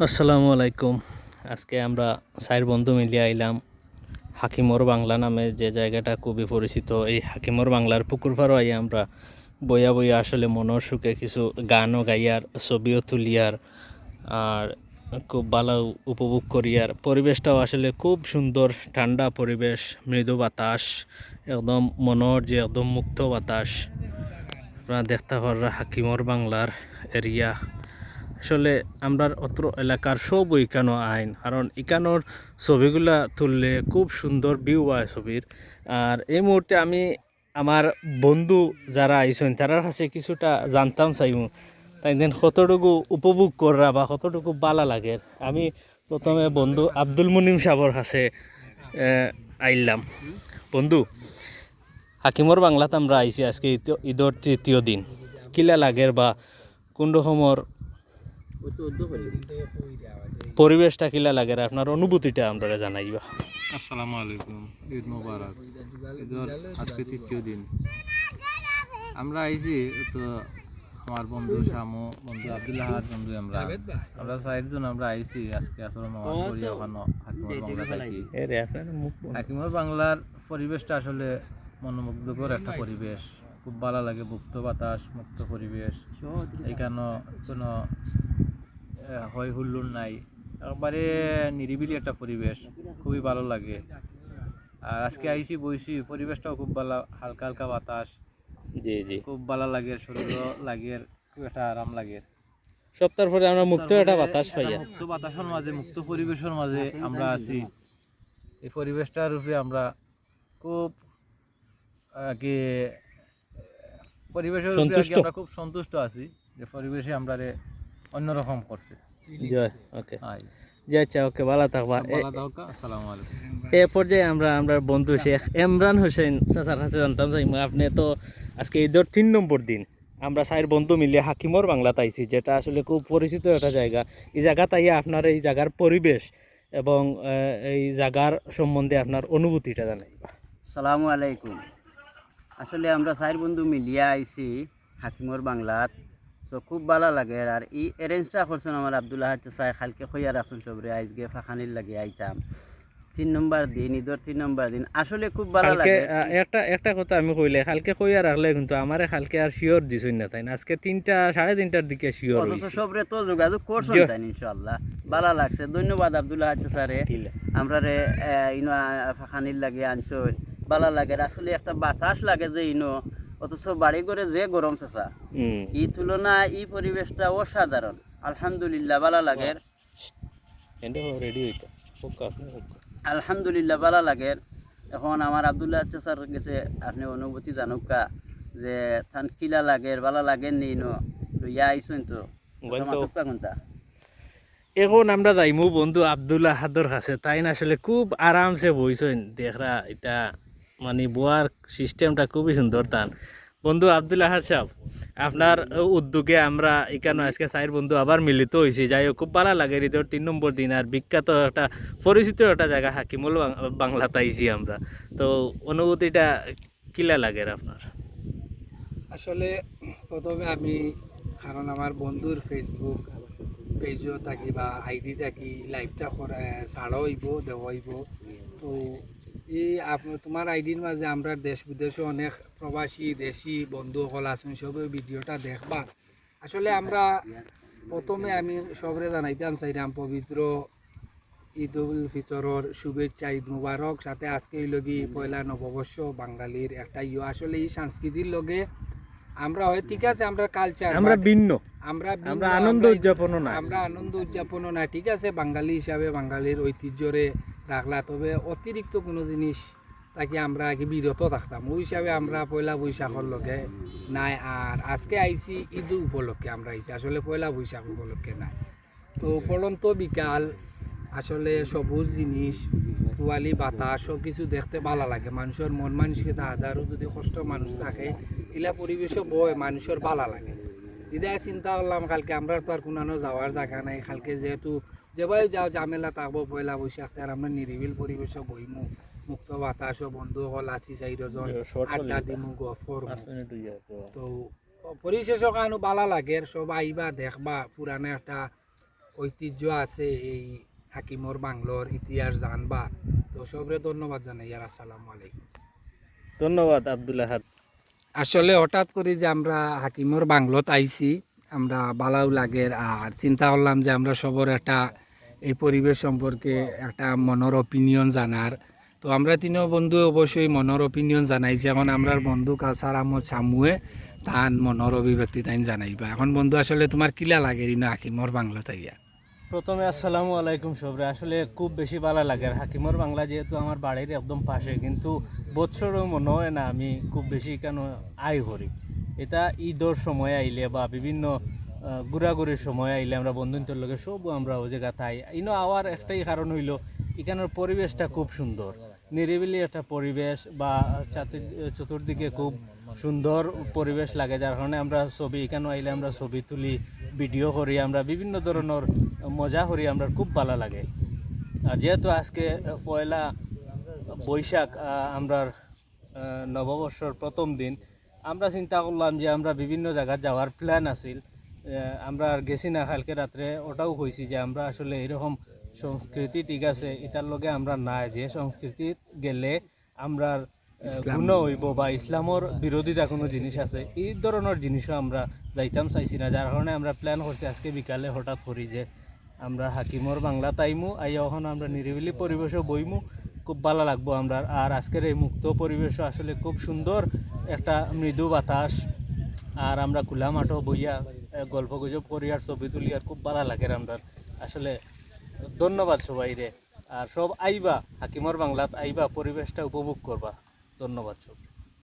আসসালামু আলাইকুম। আজকে আমরা চার বন্ধু মিলিয়ে আইলাম হাকিমর বাংলা নামে যে জায়গাটা খুবই পরিচিত। এই হাকিমর বাংলার পুকুর পাড়ও আই আমরা বইয়া বইয়া আসলে মনের সুখে কিছু গানও গাইয়ার, ছবিও তুলিয়ার, আর খুব ভালো উপভোগ করিয়ার। পরিবেশটাও আসলে খুব সুন্দর, ঠান্ডা পরিবেশ, মৃদু বাতাস, একদম মনের যে একদম মুক্ত বাতাস। আপনারা দেখতে পারা হাকিমর বাংলার এরিয়া আসলে আমরা অত্র এলাকার সব ইকানো আইন, কারণ ইকানোর ছবিগুলা তুললে খুব সুন্দর ভিউ হয় ছবির। আর এই মুহূর্তে আমি আমার বন্ধু যারা আইসেন তারার কাছে কিছুটা জানতাম চাইমু তাই দেন কতটুকু উপভোগ করা বা কতটুকু ভালো লাগে। আমি প্রথমে বন্ধু আব্দুল মুনিম সাহর কাছে আইলাম। বন্ধু, হাকিমর বাংলাতে আমরা আইছি আজকে ঈদর তৃতীয় দিন, কিলা লাগের বা কোন রকমর পরিবেশটা কিলা লাগে, আপনার অনুভূতিটা আমরা জানাইবা। আসসালামু আলাইকুম, ঈদ মোবারক। ঈদের আজকে তৃতীয় দিন আমরা আইছি তো আমার বন্ধু শামু, বন্ধু আব্দুল্লাহ, বন্ধু আমরা চারজন আমরা আইছি আজকে আসলে নামাজ পড়িয়া ওখানে হাকিমর বাংলা আইছি। হাকিমর বাংলার পরিবেশটা আসলে মনোমুগ্ধকর একটা পরিবেশ, খুব ভালো লাগে। মুক্ত বাতাস, মুক্ত পরিবেশ, এখানে কোনো হয় হুল্লোড় নাই, একবারে নিরিবিলি একটা পরিবেশ, খুবই ভালো লাগে। আর আজকে আইসি বইসি, পরিবেশটাও খুব ভালো, হালকা হালকা বাতাস, জি জি, খুব ভালো লাগে, শরীরও লাগে, খুব একটা আরাম লাগে। সপ্তাহের পরে আমরা মুক্ত একটা বাতাস পাইয়া, মুক্ত বাতাসের মাঝে, মুক্ত পরিবেশের মাঝে আমরা আছি। এই পরিবেশটার উপরে আমরা খুব আগে পরিবেশের উপরে আগে আমরা খুব সন্তুষ্ট আছি যে পরিবেশে আমরা অন্যরকম করছে। জয় ওকে, জয় চা, ওকে, ভালো থাকবা। আসসালামু আলাইকুম। এ পর্যায়ে আমরা বন্ধু শেখ ইমরান হোসেন চাচার কাছে জানতাম চাই, আপনি তো আজকে ঈদের 3 নম্বর দিন আমরা চার বন্ধু মিলিয়ে হাকিমর বাংলাতে আইছি, যেটা আসলে খুব পরিচিত একটা জায়গা। এই জায়গাতে আইয়া আপনার এই জায়গার পরিবেশ এবং এই জায়গার সম্বন্ধে আপনার অনুভূতিটা জানাইবা। আসসালামু আলাইকুম। আসলে আমরা চার বন্ধু মিলিয়া আইছি হাকিমর বাংলাত, তো খুব ভালো লাগে। আর এই অ্যারেঞ্জটা করছেন আমার আব্দুল্লাহ চাই, খালকে খইয়া রাখুন সবরে আইজগে ফাঁকানির লাগে আইতাম 3 নম্বর দিন, ঈদের 3 নম্বর দিন, আসলে খুব ভালো লাগে। একটা কথা আমি কইলে কালকে কইয়া রাখলে কিন্তু আমারে কালকে আর শিওর দিছই না, তাই না? আজকে 3টা 3:30টার দিকে শিওর অথচ সবরে তো যোগাযোগ করছেন, তাই ইনশাআল্লাহ ভালো লাগছে। ধন্যবাদ আব্দুল্লাহ স্যারে, আমরা রে ইনো ফাঁকানির লাগে আনছই, ভালো লাগে। আসলে একটা বাতাস লাগে যে ইনো, অথচ বাড়ি করে যে গরম চেঁচা, এই তুলনা এই পরিবেশটা অসাধারণ। আলহামদুলিল্লাহ ভালো লাগে, আলহামদুলিল্লাহ ভালো লাগে। এখন আমার আব্দুল্লাহ স্যার গেছে, আপনি অনুভূতি জানুকা যে থান কিলা লাগে, ভালো লাগে নি নো লইয়া আইসুন তো কোনটা। এখন আমরা যাইমু বন্ধু আব্দুল্লাহ হাদর কাছে, তাই না আসলে খুব আরামসে বইছেন দেখরা, এটা মানে বোয়ার সিস্টেমটা খুবই সুন্দর। তান বন্ধু আব্দুল্লাহ সাহেব, আপনার উদ্যোগে আমরা এখানে আজকে চার বন্ধু আবার মিলিত হয়েছি। যাই হোক, খুব ভালো লাগে। ঈদের 3 নম্বর দিন আর বিখ্যাত একটা পরিচিত একটা জায়গা হাকিমুল বাংলাতে আইছি আমরা, তো অনুভূতিটা কিলা লাগে আপনার? আসলে প্রথমে আমি, কারণ আমার বন্ধুর ফেসবুক পেজও থাকি বা আইডি থাকি, লাইভটা ছাড়াও হইব, দেওয়া হইব। তো এই তোমার আইডির মাঝে আমরা দেশ বিদেশে অনেক প্রবাসী দেশি বন্ধু সকল আছেন, সবে ভিডিওটা দেখবা। আসলে আমরা প্রথমে আমি সবরে জানাইতাম চাইলাম পবিত্র ঈদ উল ফিতরের শুভেচ্ছা, ঈদ মুবারক। সাথে আজকে এই লগি পয়লা নববর্ষ বাঙালির একটা আসলে এই সংস্কৃতির লগে আমরা হয় ঠিক আছে, আমরা কালচার আমরা ভিন্ন, আমরা আনন্দ উদযাপন না, আমরা আনন্দ উদযাপন না, ঠিক আছে, বাঙালি হিসাবে বাঙালির ঐতিহ্যরে রাখলা। তবে অতিরিক্ত কোনো জিনিস তাকে আমরা কি বিরত থাকতাম, ওই হিসাবে আমরা পয়লা বৈশাখের লগে নাই। আর আজকে আইছি ঈদ উপলক্ষে আমরা আইছি, আসলে পয়লা বৈশাখ উপলক্ষে নাই। তো পড়ন্ত বিকাল, আসলে সবুজ জিনিস, পোয়ালি বাতাস, সব কিছু দেখতে ভালো লাগে। মানুষের মন মানসিকতা, হাজারও যদি কষ্ট মানুষ থাকে, এলা পরিবেশও বয় মানুষের ভালো লাগে। দিদায় চিন্তা করলাম কালকে আমরা তো আর কোনো যাওয়ার জায়গা নাই, কালকে যেহেতু যেভাবে যাও ঝামেলা থাকবো, পয়লা বৈশাখ আর আমরা নিরিবিল পরিবেশও বইমু, মুক্ত বাতাসও, বন্ধু হল আছি 4জন, আড্ডা দিমু, গফ করমু। তো পরিশেষও কারণ ভালো লাগে, সব আইবা দেখবা পুরানো একটা ঐতিহ্য আছে এই হাকিমর বাংলোর ইতিহাস জানবা। তো সবরে ধন্যবাদ জানাই আর আসসালামু আলাইকুম। ধন্যবাদ আব্দুল আহাদ। আসলে হঠাৎ করে যে আমরা হাকিমর বাংলোত আইছি, আমরা বালাও লাগের আর চিন্তা করলাম যে আমরা সবর একটা এই পরিবেশ সম্পর্কে একটা মনের অপিনিয়ন জানার। তো আমরা তিনও বন্ধু অবশ্যই মনের অপিনিয়ন জানাইছি। এখন আমরার বন্ধু কাসার আহমদ সামুয়ে তান মনের অভিব্যক্তি তাই জানাইবা। এখন বন্ধু আসলে তোমার কিলা লাগে না হাকিমর বাংলা তাইয়া? প্রথমে আসসালামু আলাইকুম সবরে। আসলে খুব বেশি ভালো লাগে আর হাকিমর বাংলা যেহেতু আমার বাড়ির একদম পাশে, কিন্তু বছরও মনে হয় না আমি খুব বেশি কেন আয় করি। এটা ঈদর সময় আইলে বা বিভিন্ন ঘোরাঘুরির সময় আইলে আমরা বন্ধুত্বের লগে সব আমরা ও জায়গা তাই ইনো আওয়ার একটাই কারণ হইল এখানের পরিবেশটা খুব সুন্দর, নিরিবিলি একটা পরিবেশ বা চতুর্দিকে খুব সুন্দর পরিবেশ লাগে, যার কারণে আমরা ছবি এখানে আইলে আমরা ছবি তুলি, ভিডিও করি, আমরা বিভিন্ন ধরনের মজা করি, আমরা খুব ভালো লাগে। আর যেহেতু আজকে পয়লা বৈশাখ, আমরা নববর্ষর প্রথম দিন, আমরা চিন্তা করলাম যে আমরা বিভিন্ন জায়গায় যাওয়ার প্ল্যান আছিল। আমরা আর গেছি না, কালকে রাত্রে ওটাও কইছি যে আমরা আসলে এরকম সংস্কৃতি ঠিক আছে এটার লগে আমরা নাই, যে সংস্কৃতি গেলে আমরা গুণ হইব বা ইসলামর বিরোধিতা কোনো জিনিস আছে এই ধরনের জিনিসও আমরা যাইতাম চাইছি না, যার কারণে আমরা প্ল্যান করছি আজকে বিকালে হঠাৎ করি যে আমরা হাকিমর বাংলা তাইমু আইয়া ওখানে আমরা নিরিবিলি পরিবেশও বইমু, খুব ভালো লাগবো আমরা। আর আজকের এই মুক্ত পরিবেশও আসলে খুব সুন্দর, একটা মৃদু বাতাস, আর আমরা খোলা মাঠও বইয়া গল্প গুজব করি আর ছবি তুলি, আর খুব ভালো লাগে আমরা। আসলে ধন্যবাদ সবাই রে, আর সব আইবা হাকিমর বাংলাত আইবা, পরিবেশটা উপভোগ করবা। ধন্যবাদ সব।